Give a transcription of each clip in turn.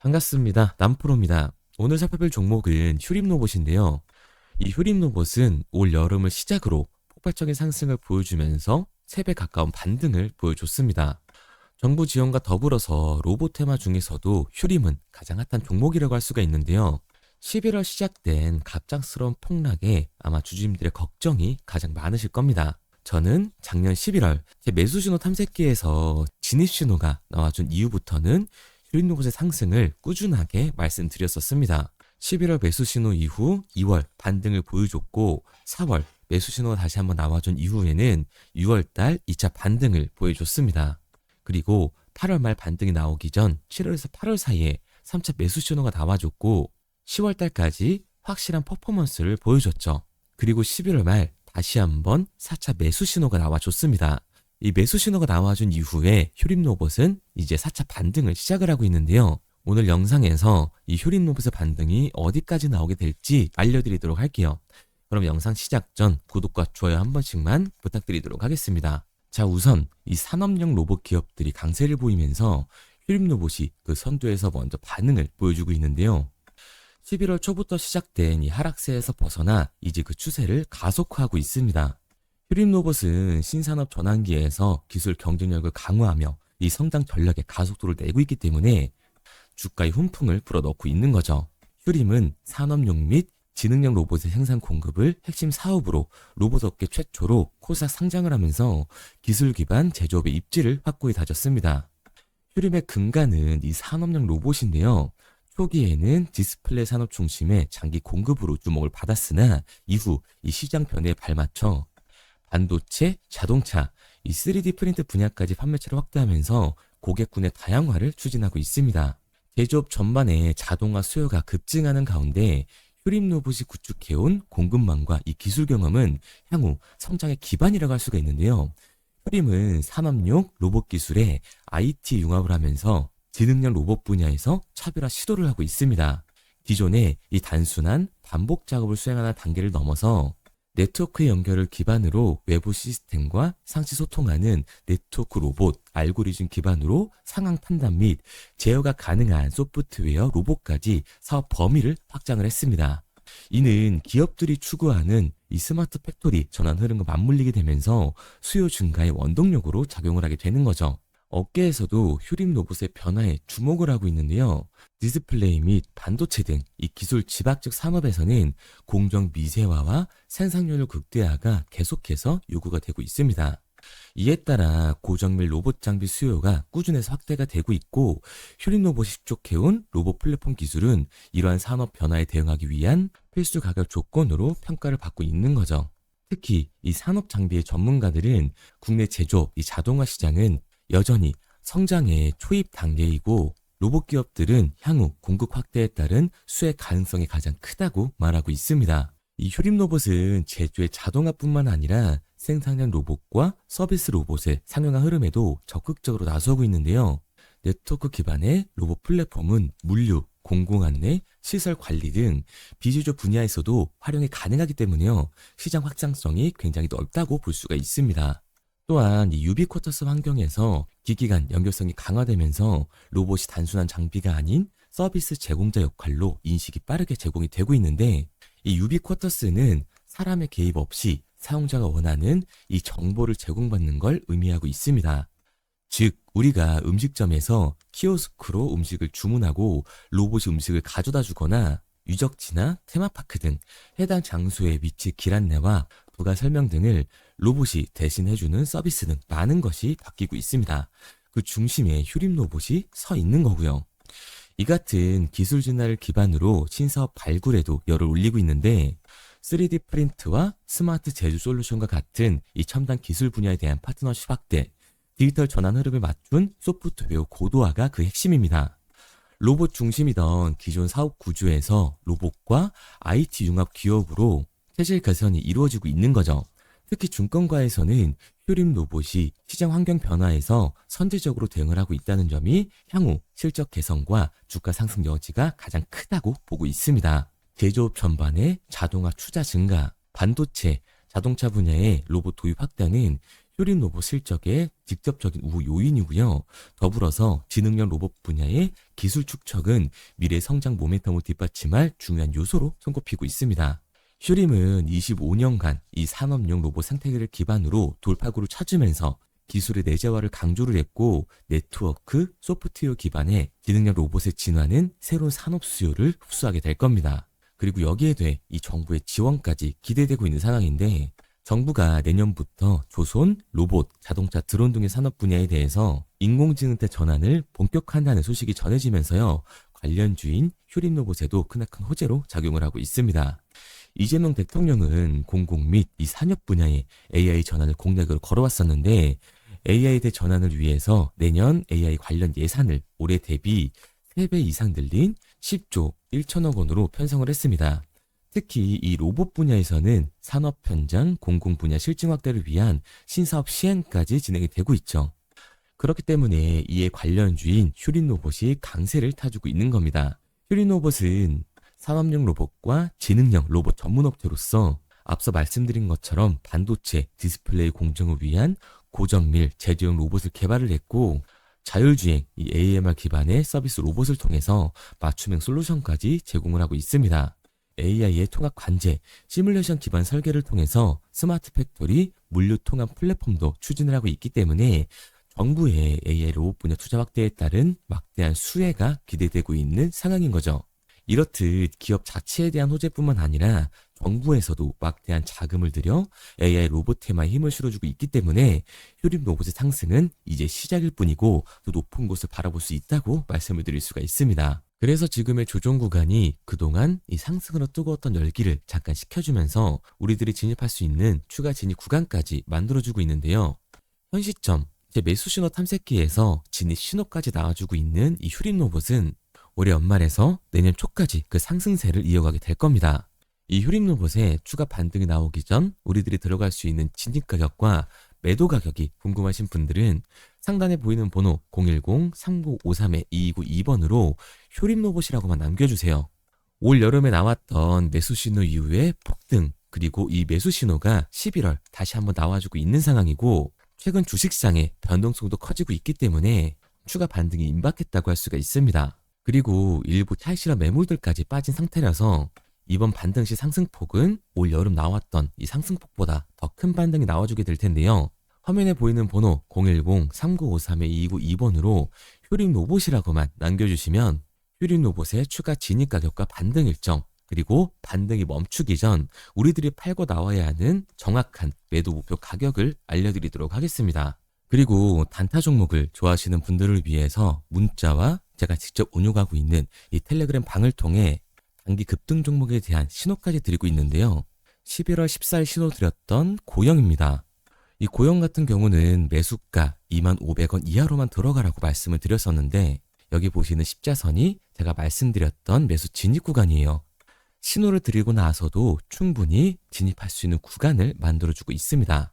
반갑습니다. 남프로입니다. 오늘 살펴볼 종목은 휴림 로봇인데요. 이 휴림 로봇은 올 여름을 시작으로 폭발적인 상승을 보여주면서 3배 가까운 반등을 보여줬습니다. 정부 지원과 더불어서 로봇 테마 중에서도 휴림은 가장 핫한 종목이라고 할 수가 있는데요. 11월 시작된 갑작스러운 폭락에 아마 주주님들의 걱정이 가장 많으실 겁니다. 저는 작년 11월 제 매수 신호 탐색기에서 진입 신호가 나와준 이후부터는 휴림 로봇의 상승을 꾸준하게 말씀드렸었습니다. 11월 매수 신호 이후 2월 반등을 보여줬고 4월 매수 신호가 다시 한번 나와준 이후에는 6월달 2차 반등을 보여줬습니다. 그리고 8월 말 반등이 나오기 전 7월에서 8월 사이에 3차 매수 신호가 나와줬고 10월달까지 확실한 퍼포먼스를 보여줬죠. 그리고 11월 말 다시 한번 4차 매수 신호가 나와줬습니다. 이 매수 신호가 나와준 이후에 휴림 로봇은 이제 4차 반등을 시작을 하고 있는데요. 오늘 영상에서 이 휴림 로봇의 반등이 어디까지 나오게 될지 알려드리도록 할게요. 그럼 영상 시작 전 구독과 좋아요 한 번씩만 부탁드리도록 하겠습니다. 자, 우선 이 산업용 로봇 기업들이 강세를 보이면서 휴림 로봇이 그 선두에서 먼저 반응을 보여주고 있는데요. 11월 초부터 시작된 이 하락세에서 벗어나 이제 그 추세를 가속화하고 있습니다. 휴림 로봇은 신산업 전환기에서 기술 경쟁력을 강화하며 이 성장 전략에 가속도를 내고 있기 때문에 주가의 훈풍을 불어넣고 있는 거죠. 휴림은 산업용 및 지능형 로봇의 생산 공급을 핵심 사업으로 로봇 업계 최초로 코스닥 상장을 하면서 기술 기반 제조업의 입지를 확고히 다졌습니다. 휴림의 근간은 이 산업용 로봇인데요. 초기에는 디스플레이 산업 중심의 장기 공급으로 주목을 받았으나 이후 이 시장 변화에 발맞춰 반도체, 자동차, 이 3D 프린트 분야까지 판매체를 확대하면서 고객군의 다양화를 추진하고 있습니다. 제조업 전반에 자동화 수요가 급증하는 가운데 휴림 로봇이 구축해온 공급망과 이 기술 경험은 향후 성장의 기반이라고 할 수가 있는데요. 휴림은 산업용 로봇 기술에 IT 융합을 하면서 지능형 로봇 분야에서 차별화 시도를 하고 있습니다. 기존의 이 단순한 반복 작업을 수행하는 단계를 넘어서 네트워크의 연결을 기반으로 외부 시스템과 상시 소통하는 네트워크 로봇, 알고리즘 기반으로 상황 판단 및 제어가 가능한 소프트웨어 로봇까지 사업 범위를 확장을 했습니다. 이는 기업들이 추구하는 이 스마트 팩토리 전환 흐름과 맞물리게 되면서 수요 증가의 원동력으로 작용을 하게 되는 거죠. 업계에서도 휴림 로봇의 변화에 주목을 하고 있는데요. 디스플레이 및 반도체 등 이 기술 집약적 산업에서는 공정 미세화와 생산률 극대화가 계속해서 요구가 되고 있습니다. 이에 따라 고정밀 로봇 장비 수요가 꾸준해서 확대가 되고 있고 휴림 로봇이 축적해온 로봇 플랫폼 기술은 이러한 산업 변화에 대응하기 위한 필수 가격 조건으로 평가를 받고 있는 거죠. 특히 이 산업 장비의 전문가들은 국내 제조업 이 자동화 시장은 여전히 성장의 초입 단계이고 로봇 기업들은 향후 공급 확대에 따른 수혜 가능성이 가장 크다고 말하고 있습니다. 이 휴림 로봇은 제조의 자동화뿐만 아니라 생산형 로봇과 서비스 로봇의 상용화 흐름에도 적극적으로 나서고 있는데요. 네트워크 기반의 로봇 플랫폼은 물류, 공공안내, 시설 관리 등 비제조 분야에서도 활용이 가능하기 때문에요. 시장 확장성이 굉장히 넓다고 볼 수가 있습니다. 또한 이 유비쿼터스 환경에서 기기 간 연결성이 강화되면서 로봇이 단순한 장비가 아닌 서비스 제공자 역할로 인식이 빠르게 제공이 되고 있는데 이 유비쿼터스는 사람의 개입 없이 사용자가 원하는 이 정보를 제공받는 걸 의미하고 있습니다. 즉 우리가 음식점에서 키오스크로 음식을 주문하고 로봇이 음식을 가져다 주거나 유적지나 테마파크 등 해당 장소의 위치 길 안내와 부가 설명 등을 로봇이 대신해주는 서비스 등 많은 것이 바뀌고 있습니다. 그 중심에 휴림 로봇이 서 있는 거고요. 이 같은 기술 진화를 기반으로 신사업 발굴에도 열을 올리고 있는데 3D 프린트와 스마트 제조 솔루션과 같은 이 첨단 기술 분야에 대한 파트너십 확대, 디지털 전환 흐름을 맞춘 소프트웨어 고도화가 그 핵심입니다. 로봇 중심이던 기존 사업 구조에서 로봇과 IT 융합 기업으로 체질 개선이 이루어지고 있는 거죠. 특히 증권가에서는 휴림 로봇이 시장 환경 변화에서 선제적으로 대응을 하고 있다는 점이 향후 실적 개선과 주가 상승 여지가 가장 크다고 보고 있습니다. 제조업 전반의 자동화 투자 증가, 반도체, 자동차 분야의 로봇 도입 확대는 효린 로봇 실적의 직접적인 우호 요인이고요. 더불어서 지능형 로봇 분야의 기술 축적은 미래 성장 모멘텀을 뒷받침할 중요한 요소로 손꼽히고 있습니다. 슈림은 25년간 이 산업용 로봇 생태계를 기반으로 돌파구를 찾으면서 기술의 내재화를 강조를 했고 네트워크, 소프트웨어 기반의 지능형 로봇의 진화는 새로운 산업 수요를 흡수하게 될 겁니다. 그리고 여기에 대해 이 정부의 지원까지 기대되고 있는 상황인데 정부가 내년부터 조선, 로봇, 자동차, 드론 등의 산업 분야에 대해서 인공지능대 전환을 본격화한다는 소식이 전해지면서요. 관련주인 휴림 로봇에도 크나큰 호재로 작용을 하고 있습니다. 이재명 대통령은 공공 및 이 산업 분야의 AI 전환을 공약으로 걸어왔었는데 AI 대 전환을 위해서 내년 AI 관련 예산을 올해 대비 3배 이상 늘린 10조 1천억 원으로 편성을 했습니다. 특히 이 로봇 분야에서는 산업 현장 공공 분야 실증 확대를 위한 신사업 시행까지 진행이 되고 있죠. 그렇기 때문에 이에 관련주인 휴린 로봇이 강세를 타주고 있는 겁니다. 휴린 로봇은 산업용 로봇과 지능형 로봇 전문 업체로서 앞서 말씀드린 것처럼 반도체, 디스플레이 공정을 위한 고정밀 제조용 로봇을 개발을 했고 자율주행, 이 AMR 기반의 서비스 로봇을 통해서 맞춤형 솔루션까지 제공을 하고 있습니다. AI의 통합 관제, 시뮬레이션 기반 설계를 통해서 스마트 팩토리, 물류 통합 플랫폼도 추진을 하고 있기 때문에 정부의 AI 로봇 분야 투자 확대에 따른 막대한 수혜가 기대되고 있는 상황인 거죠. 이렇듯 기업 자체에 대한 호재뿐만 아니라 정부에서도 막대한 자금을 들여 AI 로봇 테마에 힘을 실어주고 있기 때문에 효림 로봇의 상승은 이제 시작일 뿐이고 더 높은 곳을 바라볼 수 있다고 말씀을 드릴 수가 있습니다. 그래서 지금의 조정 구간이 그동안 이 상승으로 뜨거웠던 열기를 잠깐 식혀주면서 우리들이 진입할 수 있는 추가 진입 구간까지 만들어주고 있는데요. 현 시점 제 매수 신호 탐색기에서 진입 신호까지 나와주고 있는 이 휴림 로봇은 올해 연말에서 내년 초까지 그 상승세를 이어가게 될 겁니다. 이 휴림 로봇의 추가 반등이 나오기 전 우리들이 들어갈 수 있는 진입 가격과 매도 가격이 궁금하신 분들은 상단에 보이는 번호 010-3953-2292번으로 휴림 로봇이라고만 남겨주세요. 올 여름에 나왔던 매수 신호 이후에 폭등, 그리고 이 매수 신호가 11월 다시 한번 나와주고 있는 상황이고 최근 주식시장의 변동성도 커지고 있기 때문에 추가 반등이 임박했다고 할 수가 있습니다. 그리고 일부 차익실현 매물들까지 빠진 상태라서 이번 반등 시 상승폭은 올 여름 나왔던 이 상승폭보다 더 큰 반등이 나와주게 될 텐데요. 화면에 보이는 번호 010-3953-2292번으로 휴림 로봇이라고만 남겨주시면 휴림 로봇의 추가 진입 가격과 반등 일정, 그리고 반등이 멈추기 전 우리들이 팔고 나와야 하는 정확한 매도 목표 가격을 알려드리도록 하겠습니다. 그리고 단타 종목을 좋아하시는 분들을 위해서 문자와 제가 직접 운용하고 있는 이 텔레그램 방을 통해 단기 급등 종목에 대한 신호까지 드리고 있는데요. 11월 14일 신호 드렸던 고영입니다. 이 고영 같은 경우는 매수가 25,000원 이하로만 들어가라고 말씀을 드렸었는데 여기 보시는 십자선이 제가 말씀드렸던 매수 진입 구간이에요. 신호를 드리고 나서도 충분히 진입할 수 있는 구간을 만들어주고 있습니다.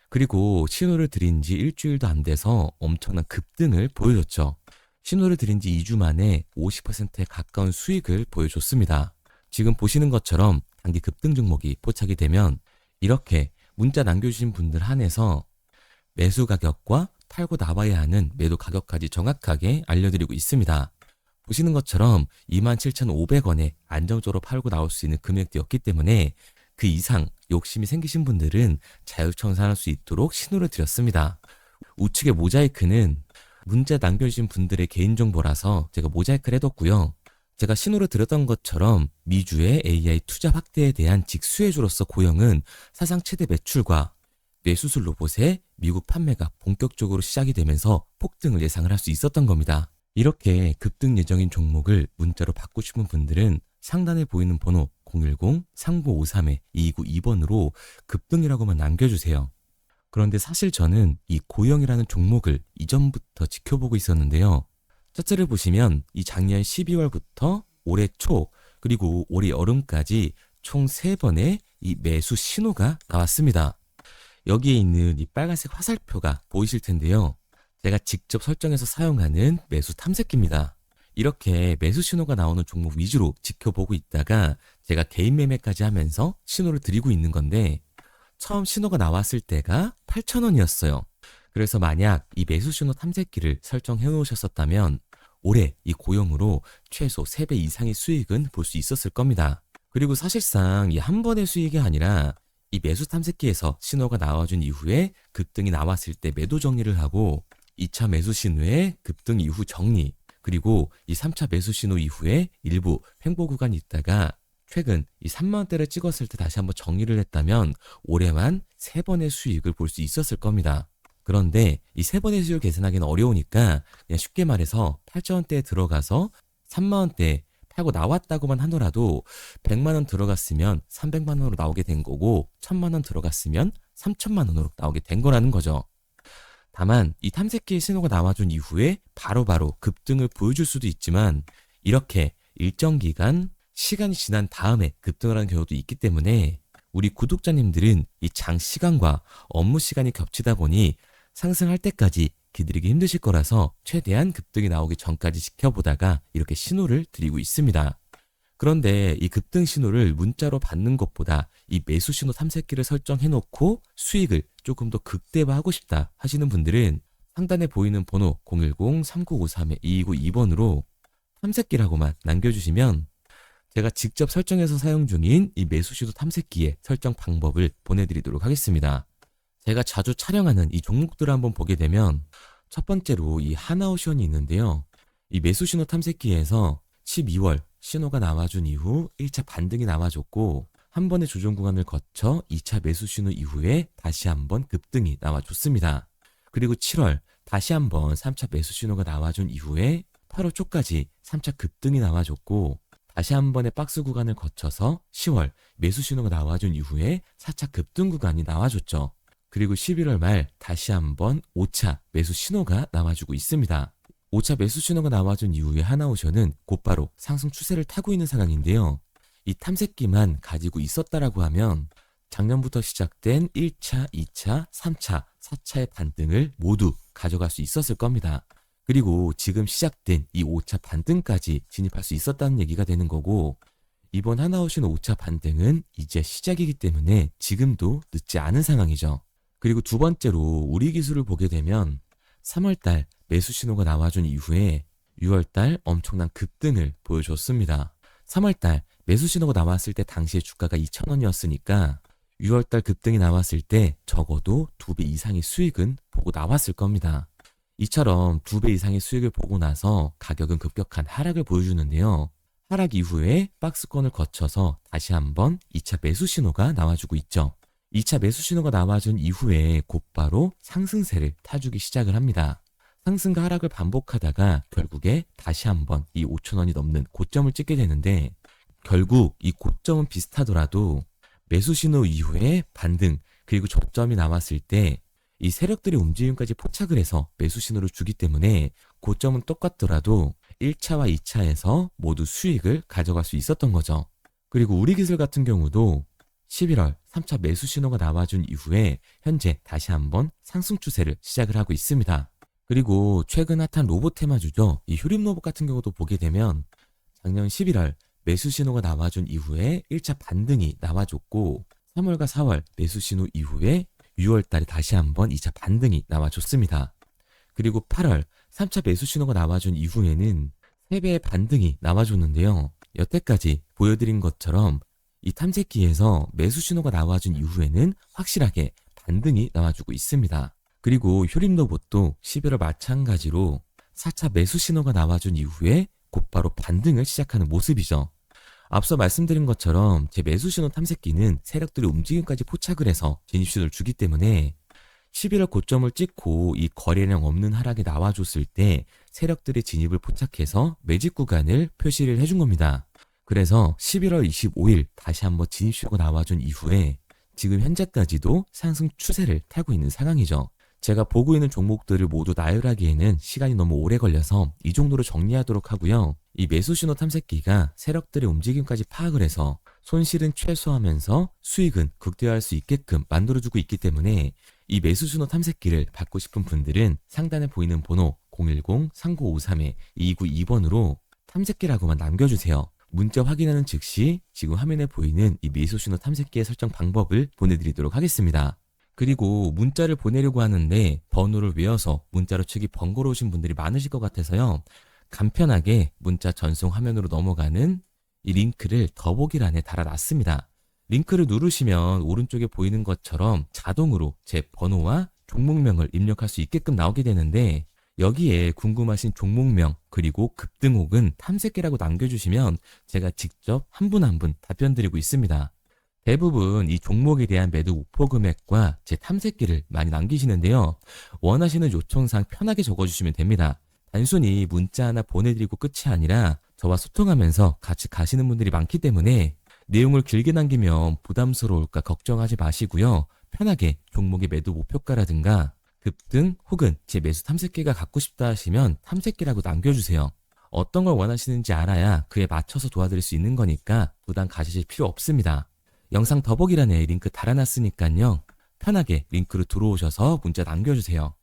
그리고 신호를 드린 지 일주일도 안 돼서 엄청난 급등을 보여줬죠. 신호를 드린 지 2주 만에 50%에 가까운 수익을 보여줬습니다. 지금 보시는 것처럼 단기 급등 종목이 포착이 되면 이렇게 문자 남겨주신 분들 한해서 매수 가격과 팔고 나와야 하는 매도 가격까지 정확하게 알려드리고 있습니다. 보시는 것처럼 27,500원에 안정적으로 팔고 나올 수 있는 금액대였기 때문에 그 이상 욕심이 생기신 분들은 자율청산할 수 있도록 신호를 드렸습니다. 우측의 모자이크는 문자 남겨주신 분들의 개인정보라서 제가 모자이크를 해뒀고요. 제가 신호를 드렸던 것처럼 미주의 AI 투자 확대에 대한 직수혜주로서 고영은 사상 최대 매출과 뇌수술 로봇의 미국 판매가 본격적으로 시작이 되면서 폭등을 예상을 할 수 있었던 겁니다. 이렇게 급등 예정인 종목을 문자로 받고 싶은 분들은 상단에 보이는 번호 010-3953-2292번으로 급등이라고만 남겨주세요. 그런데 사실 저는 이 고영이라는 종목을 이전부터 지켜보고 있었는데요. 차트를 보시면 이 작년 12월부터 올해 초 그리고 올해 여름까지 총 3번의 이 매수 신호가 나왔습니다. 여기에 있는 이 빨간색 화살표가 보이실 텐데요. 제가 직접 설정해서 사용하는 매수 탐색기입니다. 이렇게 매수 신호가 나오는 종목 위주로 지켜보고 있다가 제가 개인 매매까지 하면서 신호를 드리고 있는 건데 처음 신호가 나왔을 때가 8,000원이었어요. 그래서 만약 이 매수 신호 탐색기를 설정해 놓으셨었다면 올해 이 고용으로 최소 3배 이상의 수익은 볼 수 있었을 겁니다. 그리고 사실상 이 한 번의 수익이 아니라 이 매수 탐색기에서 신호가 나와준 이후에 급등이 나왔을 때 매도 정리를 하고 2차 매수 신호의 급등 이후 정리, 그리고 이 3차 매수 신호 이후에 일부 횡보 구간이 있다가 최근 이 3만 원대를 찍었을 때 다시 한번 정리를 했다면 올해만 3번의 수익을 볼 수 있었을 겁니다. 그런데 이 3번의 수익을 계산하기는 어려우니까 그냥 쉽게 말해서 8,000원대에 들어가서 3만 원대 팔고 나왔다고만 하더라도 100만 원 들어갔으면 300만 원으로 나오게 된 거고 1000만 원 들어갔으면 3000만 원으로 나오게 된 거라는 거죠. 다만 이 탐색기의 신호가 나와준 이후에 바로바로 급등을 보여줄 수도 있지만 이렇게 일정 기간 시간이 지난 다음에 급등을 하는 경우도 있기 때문에 우리 구독자님들은 이 장 시간과 업무 시간이 겹치다 보니 상승할 때까지 기다리기 힘드실 거라서 최대한 급등이 나오기 전까지 지켜보다가 이렇게 신호를 드리고 있습니다. 그런데 이 급등 신호를 문자로 받는 것보다 이 매수 신호 탐색기를 설정해 놓고 수익을 조금 더 극대화하고 싶다 하시는 분들은 상단에 보이는 번호 010-3953-2292번으로 탐색기라고만 남겨주시면 제가 직접 설정해서 사용 중인 이 매수 신호 탐색기의 설정 방법을 보내드리도록 하겠습니다. 제가 자주 촬영하는 이 종목들을 한번 보게 되면 첫 번째로 이 하나오션이 있는데요. 이 매수 신호 탐색기에서 12월 신호가 나와준 이후 1차 반등이 나와줬고 한 번의 조정 구간을 거쳐 2차 매수 신호 이후에 다시 한번 급등이 나와줬습니다. 그리고 7월 다시 한번 3차 매수 신호가 나와준 이후에 8월 초까지 3차 급등이 나와줬고 다시 한 번의 박스 구간을 거쳐서 10월 매수 신호가 나와준 이후에 4차 급등 구간이 나와줬죠. 그리고 11월 말 다시 한번 5차 매수 신호가 나와주고 있습니다. 5차 매수 신호가 나와준 이후에 하나오션은 곧바로 상승 추세를 타고 있는 상황인데요. 이 탐색기만 가지고 있었다라고 하면 작년부터 시작된 1차, 2차, 3차, 4차의 반등을 모두 가져갈 수 있었을 겁니다. 그리고 지금 시작된 이 5차 반등까지 진입할 수 있었다는 얘기가 되는 거고 이번 하나오션 5차 반등은 이제 시작이기 때문에 지금도 늦지 않은 상황이죠. 그리고 두 번째로 우리 기술을 보게 되면 3월달 매수 신호가 나와준 이후에 6월달 엄청난 급등을 보여줬습니다. 3월달 매수 신호가 나왔을 때 당시에 주가가 2,000원이었으니까 6월달 급등이 나왔을 때 적어도 2배 이상의 수익은 보고 나왔을 겁니다. 이처럼 2배 이상의 수익을 보고 나서 가격은 급격한 하락을 보여주는데요. 하락 이후에 박스권을 거쳐서 다시 한번 2차 매수 신호가 나와주고 있죠. 2차 매수 신호가 나와준 이후에 곧바로 상승세를 타주기 시작을 합니다. 상승과 하락을 반복하다가 결국에 다시 한번 이 5,000원이 넘는 고점을 찍게 되는데 결국 이 고점은 비슷하더라도 매수 신호 이후에 반등 그리고 저점이 나왔을 때 이 세력들의 움직임까지 포착을 해서 매수 신호를 주기 때문에 고점은 똑같더라도 1차와 2차에서 모두 수익을 가져갈 수 있었던 거죠. 그리고 우리 기술 같은 경우도 11월 3차 매수 신호가 나와준 이후에 현재 다시 한번 상승 추세를 시작을 하고 있습니다. 그리고 최근 핫한 로봇 테마주죠. 이 휴림 로봇 같은 경우도 보게 되면 작년 11월 매수 신호가 나와준 이후에 1차 반등이 나와줬고 3월과 4월 매수 신호 이후에 6월 달에 다시 한번 2차 반등이 나와줬습니다. 그리고 8월 3차 매수 신호가 나와준 이후에는 3배의 반등이 나와줬는데요. 여태까지 보여드린 것처럼 이 탐색기에서 매수 신호가 나와준 이후에는 확실하게 반등이 나와주고 있습니다. 그리고 휴림 로봇도 11월 마찬가지로 4차 매수 신호가 나와준 이후에 곧바로 반등을 시작하는 모습이죠. 앞서 말씀드린 것처럼 제 매수 신호 탐색기는 세력들의 움직임까지 포착을 해서 진입 신호를 주기 때문에 11월 고점을 찍고 이 거래량 없는 하락이 나와줬을 때 세력들의 진입을 포착해서 매집 구간을 표시를 해준 겁니다. 그래서 11월 25일 다시 한번 진입 신호가 나와준 이후에 지금 현재까지도 상승 추세를 타고 있는 상황이죠. 제가 보고 있는 종목들을 모두 나열하기에는 시간이 너무 오래 걸려서 이 정도로 정리하도록 하고요. 이 매수 신호 탐색기가 세력들의 움직임까지 파악을 해서 손실은 최소화하면서 수익은 극대화할 수 있게끔 만들어주고 있기 때문에 이 매수 신호 탐색기를 받고 싶은 분들은 상단에 보이는 번호 010-3953-2292번으로 탐색기라고만 남겨주세요. 문자 확인하는 즉시 지금 화면에 보이는 이 미소 신호 탐색기의 설정 방법을 보내드리도록 하겠습니다. 그리고 문자를 보내려고 하는데 번호를 외워서 문자로 치기 번거로우신 분들이 많으실 것 같아서요. 간편하게 문자 전송 화면으로 넘어가는 이 링크를 더보기란에 달아놨습니다. 링크를 누르시면 오른쪽에 보이는 것처럼 자동으로 제 번호와 종목명을 입력할 수 있게끔 나오게 되는데, 여기에 궁금하신 종목명 그리고 급등혹은 탐색기라고 남겨주시면 제가 직접 한 분 한 분 답변 드리고 있습니다. 대부분 이 종목에 대한 매도 목표 금액과 제 탐색기를 많이 남기시는데요. 원하시는 요청사항 편하게 적어주시면 됩니다. 단순히 문자 하나 보내드리고 끝이 아니라 저와 소통하면서 같이 가시는 분들이 많기 때문에 내용을 길게 남기면 부담스러울까 걱정하지 마시고요. 편하게 종목의 매도 목표가라든가 급등 혹은 제 매수 탐색기가 갖고 싶다 하시면 탐색기라고 남겨주세요. 어떤 걸 원하시는지 알아야 그에 맞춰서 도와드릴 수 있는 거니까 부담 가지실 필요 없습니다. 영상 더보기란에 링크 달아놨으니까요. 편하게 링크로 들어오셔서 문자 남겨주세요.